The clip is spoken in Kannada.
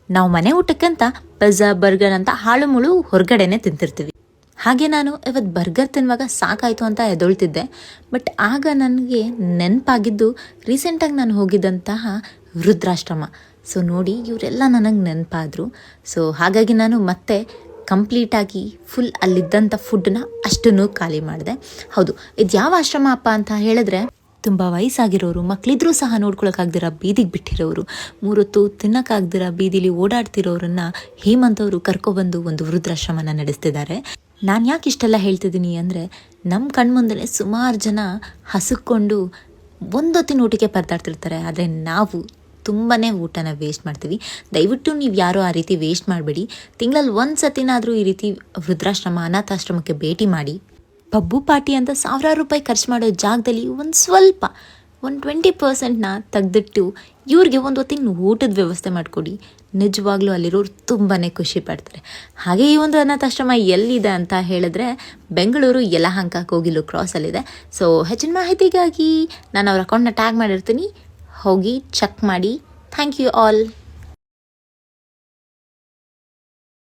ನಾವು ಮನೆ ಊಟಕ್ಕಂತ ಪಿಜ್ಜಾ ಬರ್ಗರ್ ಅಂತ ಹಾಳು ಮುಳು ಹೊರಗಡೆನೆ ತಿಂತಿರ್ತೀವಿ. ಹಾಗೆ ನಾನು ಇವತ್ತು ಬರ್ಗರ್ ತಿನ್ನುವಾಗ ಸಾಕಾಯಿತು ಅಂತ ಎದೊಳ್ತಿದ್ದೆ. ಬಟ್ ಆಗ ನನಗೆ ನೆನಪಾಗಿದ್ದು ರೀಸೆಂಟಾಗಿ ನಾನು ಹೋಗಿದ್ದಂತಹ ವೃದ್ಧಾಶ್ರಮ. ಸೊ ನೋಡಿ, ಇವರೆಲ್ಲ ನನಗೆ ನೆನಪಾದರು. ಸೊ ಹಾಗಾಗಿ ನಾನು ಮತ್ತೆ ಕಂಪ್ಲೀಟಾಗಿ ಫುಲ್ ಅಲ್ಲಿದ್ದಂಥ ಫುಡ್ಡನ್ನ ಅಷ್ಟನ್ನು ಖಾಲಿ ಮಾಡಿದೆ. ಹೌದು, ಇದು ಯಾವ ಆಶ್ರಮ ಅಪ್ಪ ಅಂತ ಹೇಳಿದ್ರೆ, ತುಂಬ ವಯಸ್ಸಾಗಿರೋರು, ಮಕ್ಕಳಿದ್ರೂ ಸಹ ನೋಡ್ಕೊಳಕ್ಕಾಗ್ದಿರ ಬೀದಿಗೆ ಬಿಟ್ಟಿರೋರು, 3 ಹೊತ್ತು ತಿನ್ನೋಕ್ಕಾಗ್ದಿರ ಬೀದಿಲಿ ಓಡಾಡ್ತಿರೋರನ್ನ ಹೇಮಂತ್ ಅವರು ಕರ್ಕೊಬಂದು ಒಂದು ವೃದ್ಧಾಶ್ರಮನ ನಡೆಸ್ತಿದ್ದಾರೆ. ನಾನು ಯಾಕೆ ಇಷ್ಟೆಲ್ಲ ಹೇಳ್ತಿದ್ದೀನಿ ಅಂದರೆ, ನಮ್ಮ ಕಣ್ಮುಂದೆ ಸುಮಾರು ಜನ ಹಸುಕೊಂಡು ಒಂದೊತ್ತಿನ ಊಟಕ್ಕೆ ಪರದಾಡ್ತಿರ್ತಾರೆ. ಆದರೆ ನಾವು ತುಂಬಾ ಊಟನ ವೇಸ್ಟ್ ಮಾಡ್ತೀವಿ. ದಯವಿಟ್ಟು ನೀವು ಯಾರೋ ಆ ರೀತಿ ವೇಸ್ಟ್ ಮಾಡಬೇಡಿ. ತಿಂಗಳಲ್ಲಿ 1 ಸತಿನಾದರೂ ಈ ರೀತಿ ವೃದ್ಧಾಶ್ರಮ, ಅನಾಥಾಶ್ರಮಕ್ಕೆ ಭೇಟಿ ಮಾಡಿ. ಪಬ್ಬು ಪಾರ್ಟಿ ಅಂತ ಸಾವಿರಾರು ರೂಪಾಯಿ ಖರ್ಚು ಮಾಡೋ ಜಾಗದಲ್ಲಿ ಒಂದು 20%ನ ತೆಗೆದಿಟ್ಟು ಇವ್ರಿಗೆ ಒಂದು ಹೊತ್ತಿನ ಊಟದ ವ್ಯವಸ್ಥೆ ಮಾಡಿಕೊಡಿ. ನಿಜವಾಗ್ಲೂ ಅಲ್ಲಿರೋರು ತುಂಬಾ ಖುಷಿ ಪಡ್ತಾರೆ. ಹಾಗೆ ಈ ಒಂದು ಅನಾಥಾಶ್ರಮ ಎಲ್ಲಿದೆ ಅಂತ ಹೇಳಿದ್ರೆ, ಬೆಂಗಳೂರು ಯಲಹಂಕ ಕೋಗಿಲು ಕ್ರಾಸಲ್ಲಿದೆ. ಸೊ ಹೆಚ್ಚಿನ ಮಾಹಿತಿಗಾಗಿ ನಾನು ಅವ್ರ ಅಕೌಂಟ್ನ ಟ್ಯಾಗ್ ಮಾಡಿರ್ತೀನಿ, ಹೋಗಿ ಚೆಕ್ ಮಾಡಿ. Thank you all.